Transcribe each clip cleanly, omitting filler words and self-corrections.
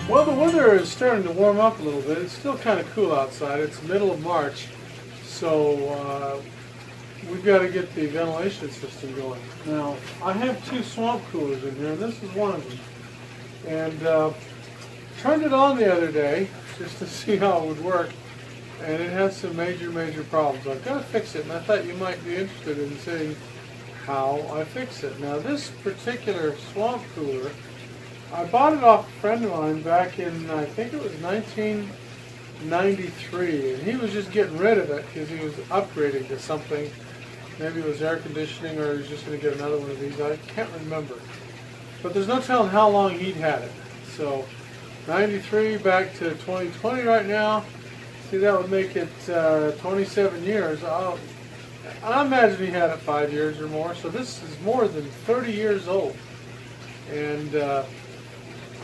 Well, the weather is starting to warm up a little bit. It's still kind of cool outside. It's middle of March, so we've got to get the ventilation system going. Now, I have two swamp coolers in here, and this is one of them. And turned it on the other day just to see how it would work, and it has some major problems. I've got to fix it, and I thought you might be interested in seeing how I fix it. Now, this particular swamp cooler, I bought it off a friend of mine back in, I think it was 1993, and he was just getting rid of it because he was upgrading to something. Maybe it was air conditioning, or he was just going to get another one of these. I can't remember. But there's no telling how long he'd had it. So 93 back to 2020 right now. See, that would make it 27 years. I imagine he had it 5 years or more. So this is more than 30 years old. And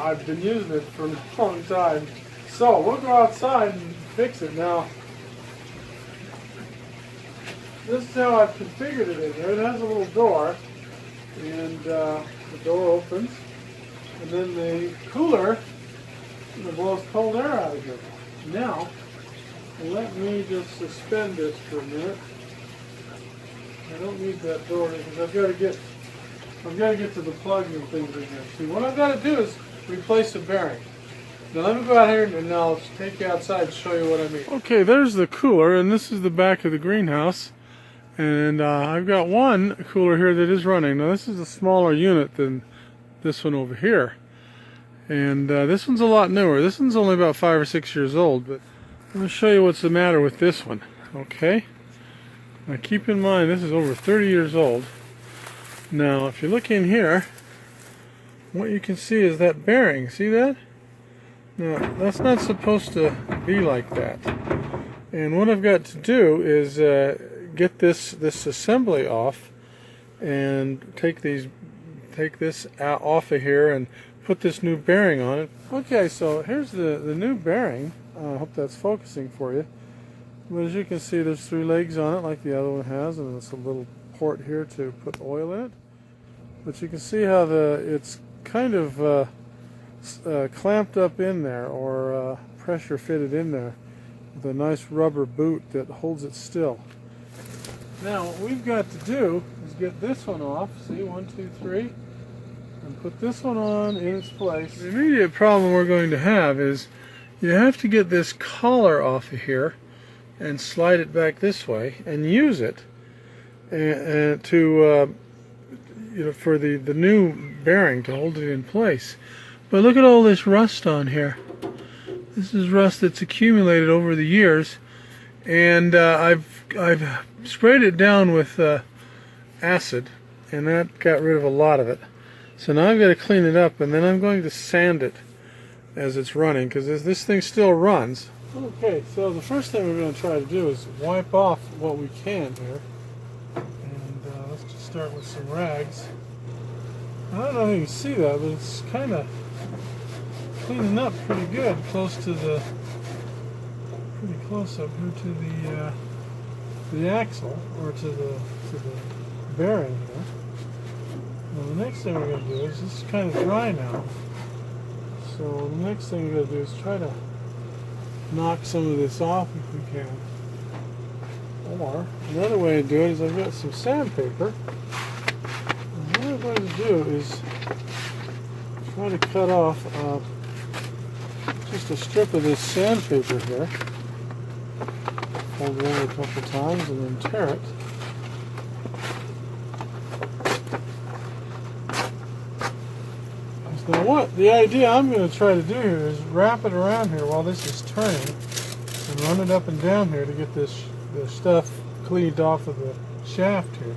I've been using it for a long time. So we'll go outside and fix it. Now, this is how I've configured it in here. It has a little door, and the door opens, and then the cooler blows cold air out of here. Now, let me just suspend this for a minute. I don't need that door because I've got to get to the plugs and things in here. See, what I've got to do is replace a bearing. Now let me go out here and I'll take you outside and show you what I mean. Okay, there's the cooler, and this is the back of the greenhouse. And I've got one cooler here that is running. Now this is a smaller unit than this one over here. And this one's a lot newer. This one's only about 5 or 6 years old. But let me show you what's the matter with this one. Okay? Now keep in mind this is over 30 years old. Now if you look in here, what you can see is that bearing. See that? Now that's not supposed to be like that. And what I've got to do is get this assembly off and take this out off of here and put this new bearing on it. Okay, so here's the new bearing. I hope that's focusing for you. But as you can see, there's 3 legs on it like the other one has, and there's a little port here to put oil in it. But you can see how it's kind of clamped up in there, or pressure fitted in there with a nice rubber boot that holds it still. Now what we've got to do is get this one off. See, 1, 2, 3, and put this one on in its place. The immediate problem we're going to have is you have to get this collar off of here and slide it back this way and use it to for the new bearing to hold it in place. But look at all this rust on here. This is rust that's accumulated over the years, and I've sprayed it down with acid, and that got rid of a lot of it. So now I've got to clean it up, and then I'm going to sand it as it's running, because this thing still runs. Okay, so the first thing we're going to try to do is wipe off what we can here. And let's just start with some rags. I don't know if you can see that, but it's kind of cleaning up pretty good, pretty close up here to the axle, or to the bearing here. Now the next thing we're going to do is, this is kind of dry now, so the next thing we're going to do is try to knock some of this off if we can. Or another way to do it is, I've got some sandpaper, and what I'm going to do is try to cut off just a strip of this sandpaper here. Fold it over a couple times and then tear it. Now what the idea I'm going to try to do here is wrap it around here while this is turning and run it up and down here to get this stuff cleaned off of the shaft here.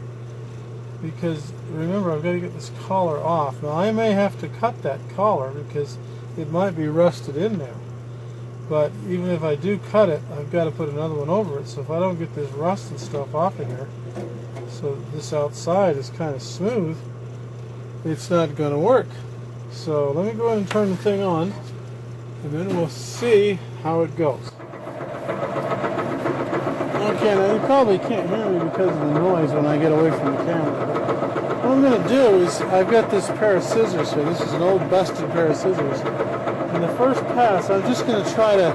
Because remember, I've got to get this collar off. Now I may have to cut that collar because it might be rusted in there. But even if I do cut it, I've got to put another one over it. So if I don't get this rust and stuff off of here, so this outside is kind of smooth, it's not going to work. So let me go ahead and turn the thing on, and then we'll see how it goes. Okay, now you probably can't hear me because of the noise when I get away from the camera. But I'm going to do is, I've got this pair of scissors here. This is an old busted pair of scissors. In the first pass, I'm just going to try to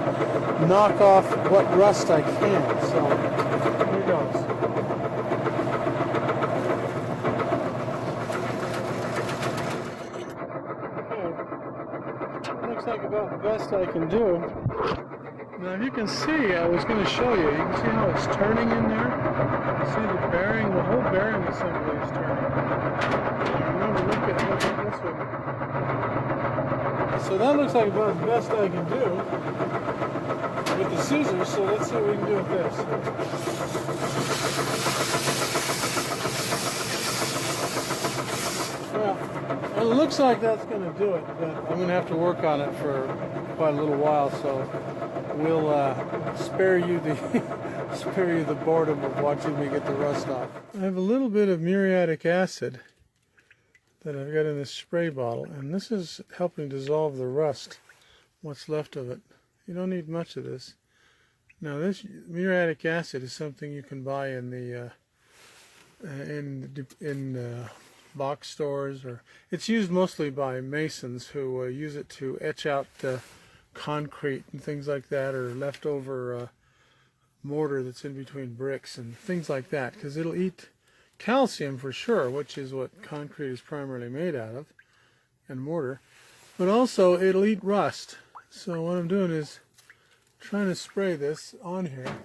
knock off what rust I can. So, here goes. Okay. Looks like about the best I can do. Now, if you can see, I was going to show you. You can see how it's turning in there. You see the bearing, the whole bearing assembly is turning. Remember, look at this one. So that looks like about the best I can do with the scissors. So let's see what we can do with this. Well, it looks like that's going to do it, but I'm going to have to work on it for quite a little while. So we'll spare you the boredom of watching me get the rust off. I have a little bit of muriatic acid that I've got in this spray bottle, and this is helping dissolve the rust, what's left of it. You don't need much of this. Now, this muriatic acid is something you can buy in the box stores, or it's used mostly by masons who use it to etch out concrete and things like that, or leftover mortar that's in between bricks and things like that, because it'll eat calcium for sure, which is what concrete is primarily made out of, and mortar, but also it'll eat rust. So what I'm doing is trying to spray this on here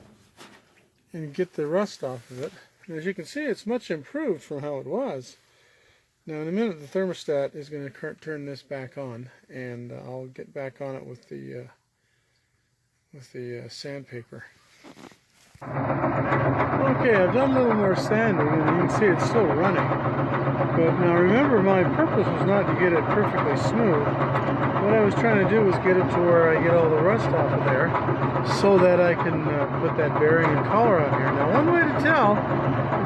and get the rust off of it. And as you can see, it's much improved from how it was. Now in a minute the thermostat is going to turn this back on, and I'll get back on it with the sandpaper. Okay, I've done a little more sanding, and you can see it's still running. But now remember, my purpose was not to get it perfectly smooth. What I was trying to do was get it to where I get all the rust off of there, so that I can put that bearing and collar on here. Now, one way to tell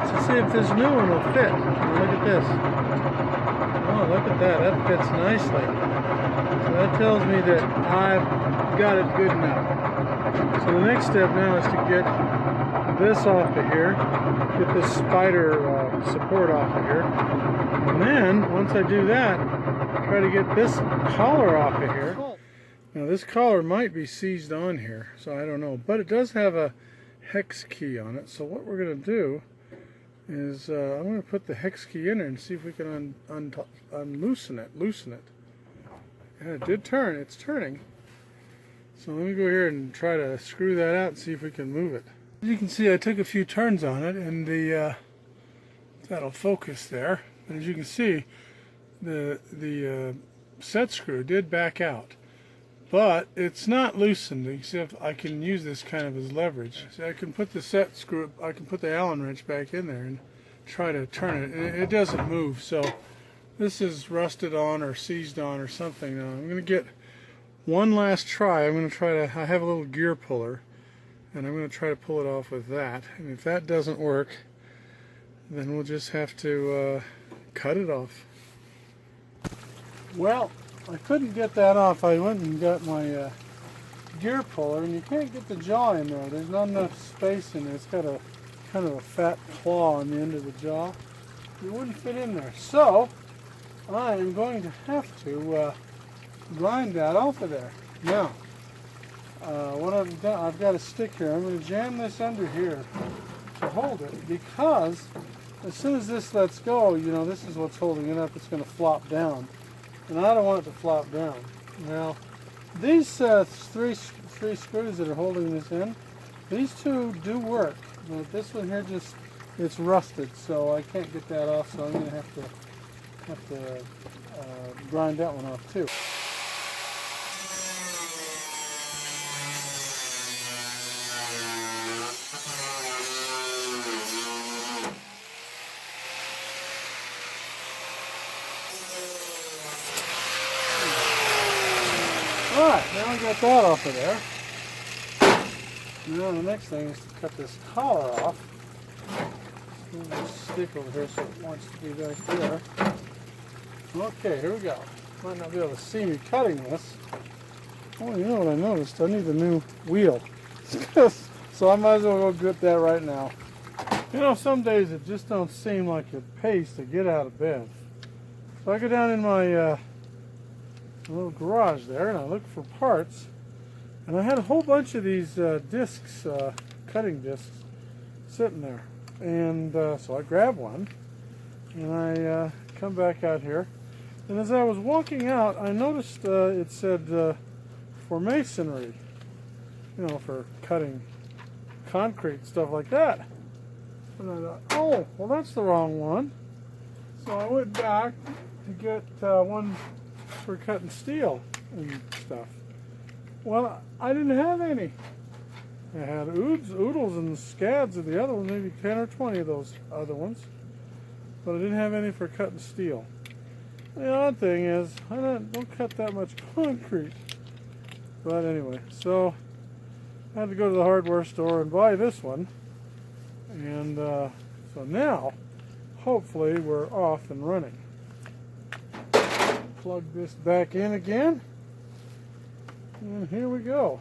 is to see if this new one will fit. Now, look at this. Oh, look at that. That fits nicely. So that tells me that I've got it good enough. So the next step now is to get this off of here, get this spider support off of here, and then once I do that, try to get this collar off of here. Now this collar might be seized on here, so I don't know, but it does have a hex key on it. So what we're going to do is I'm going to put the hex key in there and see if we can loosen it. And it did turn. It's turning. So let me go here and try to screw that out and see if we can move it. As you can see, I took a few turns on it, and that'll focus there. But as you can see, the set screw did back out, but it's not loosened. You see, if I can use this kind of as leverage. See, I can put the set screw, I can put the Allen wrench back in there and try to turn it. It doesn't move. So this is rusted on or seized on or something. Now I'm going to get one last try. I'm going to try to, I have a little gear puller, and I'm going to try to pull it off with that. And if that doesn't work, then we'll just have to cut it off. Well, I couldn't get that off. I went and got my gear puller, and you can't get the jaw in there. There's not enough space in there. It's got a kind of a fat claw on the end of the jaw. It wouldn't fit in there. So I am going to have to grind that off of there. Now, what I've done, I've got a stick here. I'm going to jam this under here to hold it, because as soon as this lets go, you know, this is what's holding it up. It's going to flop down, and I don't want it to flop down. Now, these three screws that are holding this in, these two do work, but this one here just, it's rusted, so I can't get that off. So I'm going to have to grind that one off too. Alright, now I got that off of there. Now the next thing is to cut this collar off. Move this stick over here so it wants to be back there. Okay, here we go. Might not be able to see me cutting this. Oh, you know what I noticed? I need a new wheel. So I might as well go get that right now. You know, some days it just don't seem like it pays to get out of bed. So I go down in my little garage there and I look for parts. And I had a whole bunch of these discs, cutting discs, sitting there. And so I grab one and I come back out here. And as I was walking out, I noticed it said for masonry, you know, for cutting concrete, stuff like that. And I thought, oh, well, that's the wrong one. So I went back to get one for cutting steel and stuff. Well, I didn't have any. I had oodles and scads of the other ones, maybe 10 or 20 of those other ones. But I didn't have any for cutting steel. The odd thing is, I don't cut that much concrete. But anyway, so I had to go to the hardware store and buy this one. And so now, hopefully, we're off and running. Plug this back in again. And here we go.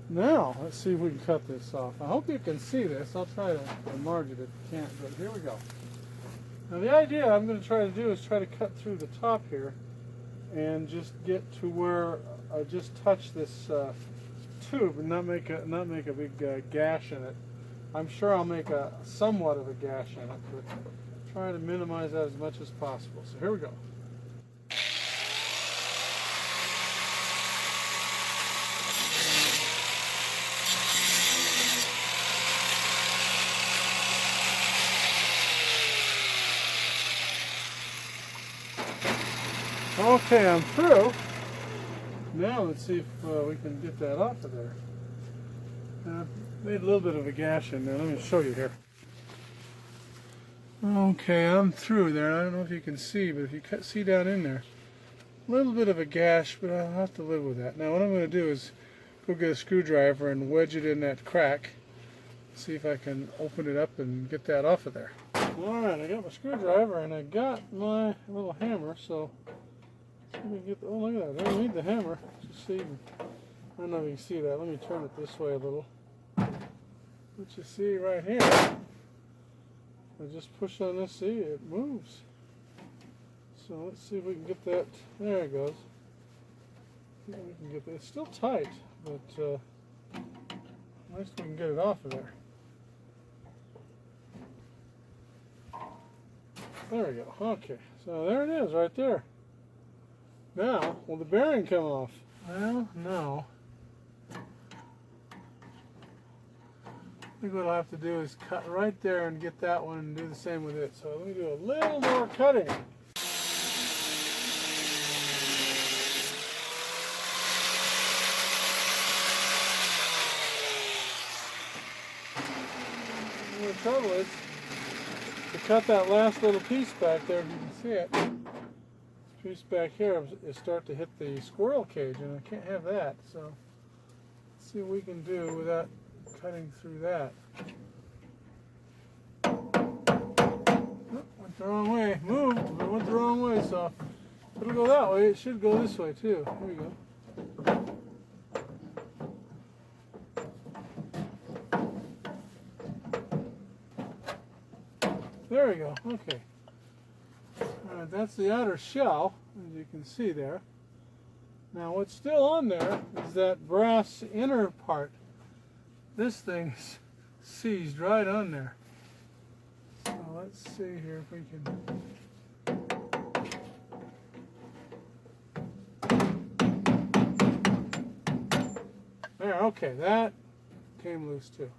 Now, let's see if we can cut this off. I hope you can see this. I'll try to enlarge it if you can't, but here we go. Now the idea I'm going to try to do is try to cut through the top here and just get to where I just touch this tube and not make a big gash in it. I'm sure I'll make a somewhat of a gash in it, but try to minimize that as much as possible. So here we go. Okay, I'm through. Now let's see if we can get that off of there. Made a little bit of a gash in there. Let me show you here. Okay, I'm through there. I don't know if you can see, but if you see down in there, a little bit of a gash, but I'll have to live with that. Now what I'm going to do is go get a screwdriver and wedge it in that crack. See if I can open it up and get that off of there. Alright, I got my screwdriver and I got my little hammer, so let me get oh, look at that. I don't need the hammer. Just see. I don't know if you can see that. Let me turn it this way a little. What you see right here, I just push on this, see, it moves. So let's see if we can get that. There it goes. We can get that. It's still tight, but at least we can get it off of there. There we go. Okay, so there it is right there. Now, will the bearing come off? Well, no. I think what I'll have to do is cut right there and get that one and do the same with it. So let me do a little more cutting. And the trouble is, to cut that last little piece back there, if you can see it, this piece back here is start to hit the squirrel cage, and I can't have that. So let's see what we can do without cutting through that. Oh, went the wrong way. Moved, but went the wrong way, so if it'll go that way, it should go this way too. Here we go. There we go. Okay. Alright, that's the outer shell, as you can see there. Now what's still on there is that brass inner part. This thing's seized right on there. So let's see here if we can. There, okay, that came loose too.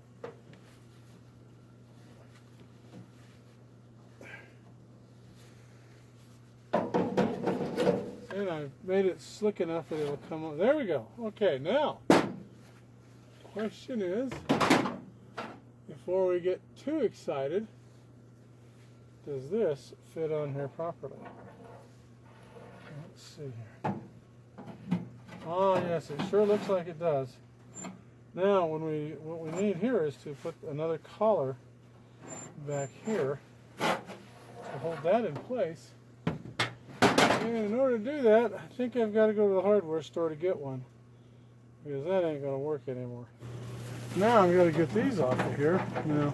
And I've made it slick enough that it'll come on. There we go. Okay, now, question is, before we get too excited, does this fit on here properly? Let's see here. Oh yes, it sure looks like it does. Now, what we need here is to put another collar back here to hold that in place. And in order to do that, I think I've got to go to the hardware store to get one, because that ain't going to work anymore. Now I've got to get these off of here. Now,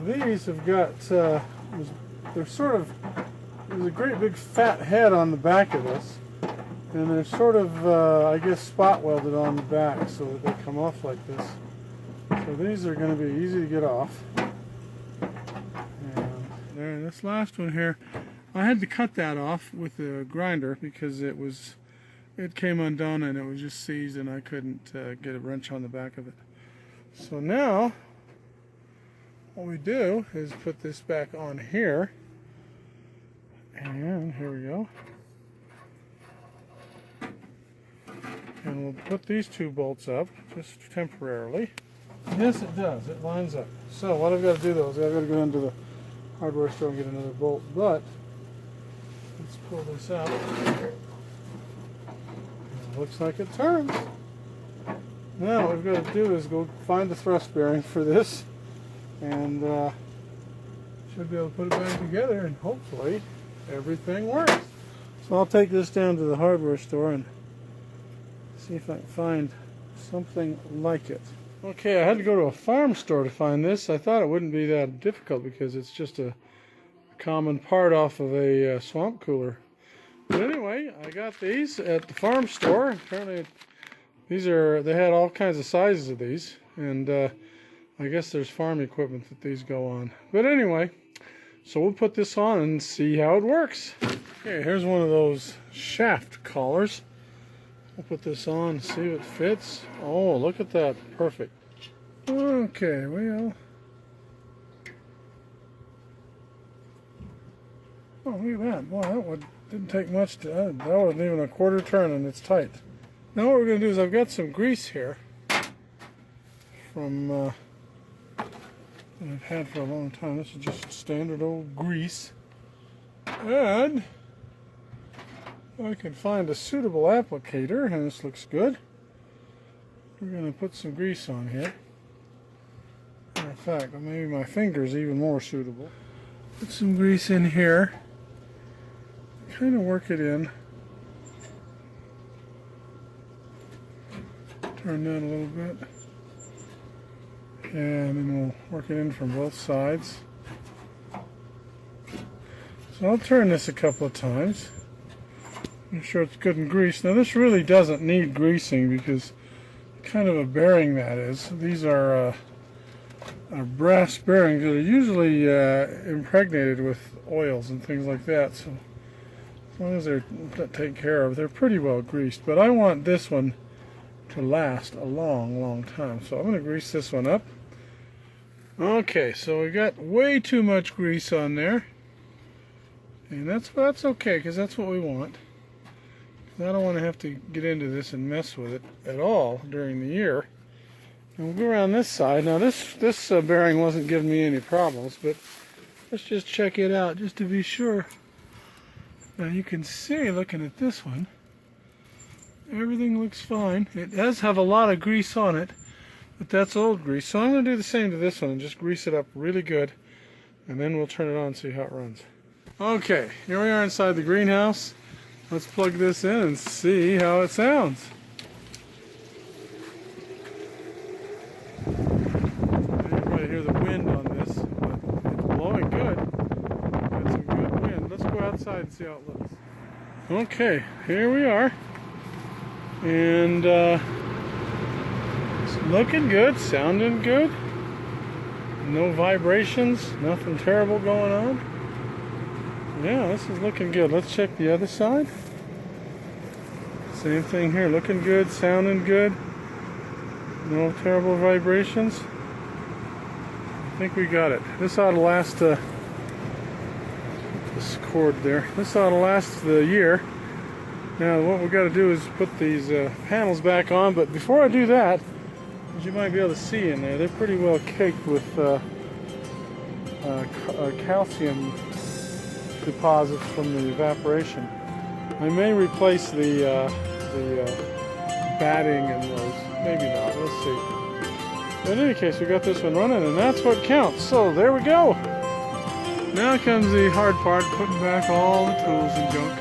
these have got, they're sort of, there's a great big fat head on the back of this. And they're sort of, I guess, spot welded on the back so that they come off like this. So these are going to be easy to get off. And there, this last one here, I had to cut that off with a grinder because it came undone and it was just seized and I couldn't get a wrench on the back of it. So now, what we do is put this back on here. And here we go. And we'll put these two bolts up just temporarily. Yes, it does. It lines up. So what I've got to do though is I've got to go into the hardware store and get another bolt. But let's pull this out. It looks like it turns. Now what we've got to do is go find the thrust bearing for this, and should be able to put it back together, and hopefully everything works. So I'll take this down to the hardware store and see if I can find something like it. Okay, I had to go to a farm store to find this. I thought it wouldn't be that difficult because it's just a common part off of a swamp cooler. But anyway, I got these at the farm store. Apparently they had all kinds of sizes of these, and I guess there's farm equipment that these go on. But anyway, so we'll put this on and see how it works. Okay, here's one of those shaft collars. We'll put this on and see if it fits. Oh, look at that. Perfect. Okay, well. Oh, look at that. Boy, that didn't take much to, that wasn't even a quarter turn and it's tight. Now what we're going to do is I've got some grease here from that I've had for a long time. This is just standard old grease. And I can find a suitable applicator, and this looks good. We're going to put some grease on here. Matter of fact, maybe my finger's even more suitable. Put some grease in here. Kind of work it in. Turn that a little bit. And then we'll work it in from both sides. So I'll turn this a couple of times. Make sure it's good and greased. Now this really doesn't need greasing because kind of a bearing that is. These are brass bearings that are usually impregnated with oils and things like that. So as long as they're taken care of, they're pretty well greased. But I want this one to last a long, long time. So I'm going to grease this one up. Okay, so we got way too much grease on there. And that's okay, because that's what we want. I don't want to have to get into this and mess with it at all during the year. And we'll go around this side. Now this bearing wasn't giving me any problems, but let's just check it out just to be sure. Now you can see, looking at this one, everything looks fine. It does have a lot of grease on it, but that's old grease. So I'm going to do the same to this one and just grease it up really good, and then we'll turn it on and see how it runs. Okay, here we are inside the greenhouse. Let's plug this in and see how it sounds. You can probably hear the wind on this, but it's blowing good. Got some good wind. Let's go outside and see how it looks. Okay, here we are. And it's looking good, sounding good. No vibrations, nothing terrible going on. Yeah, this is looking good. Let's check the other side. Same thing here, looking good, sounding good. No terrible vibrations. I think we got it. This ought to last, this cord there, this ought to last the year. Now what we've got to do is put these panels back on, but before I do that, as you might be able to see in there, they're pretty well caked with calcium deposits from the evaporation. I may replace the batting in those. Maybe not. We'll see. But in any case, we got this one running, and that's what counts. So there we go. Now comes the hard part, putting back all the tools and junk.